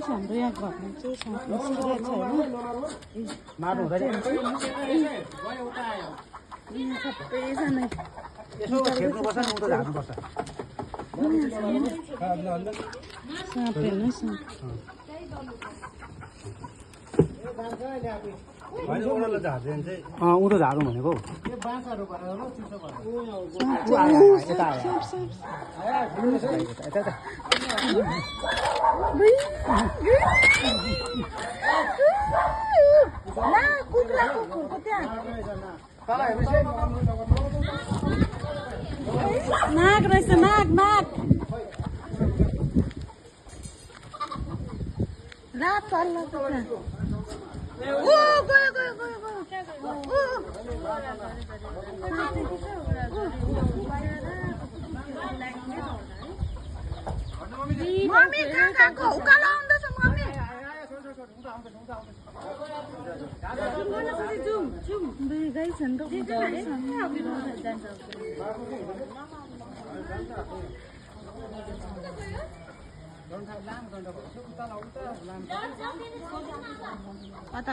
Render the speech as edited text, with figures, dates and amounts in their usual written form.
हाम्रो यहाँ घरमा चाहिँ साँप निस्किरहेको छ होइन मार्नु हुँदैन सबैजना यसो छेक्नुपर्छ नि उता झार्नुपर्छ साँप हेर्नुहोस् न होइन ओह्रालो झार्दैन चाहिँ उँधो झारौँ भनेको यता आयो नाग रहेछ नाग नाग रात चल्ला गयो गयो गयो मम्मी कहाँ गएको उकालो आउँदैछ मम्मी गाई छन् त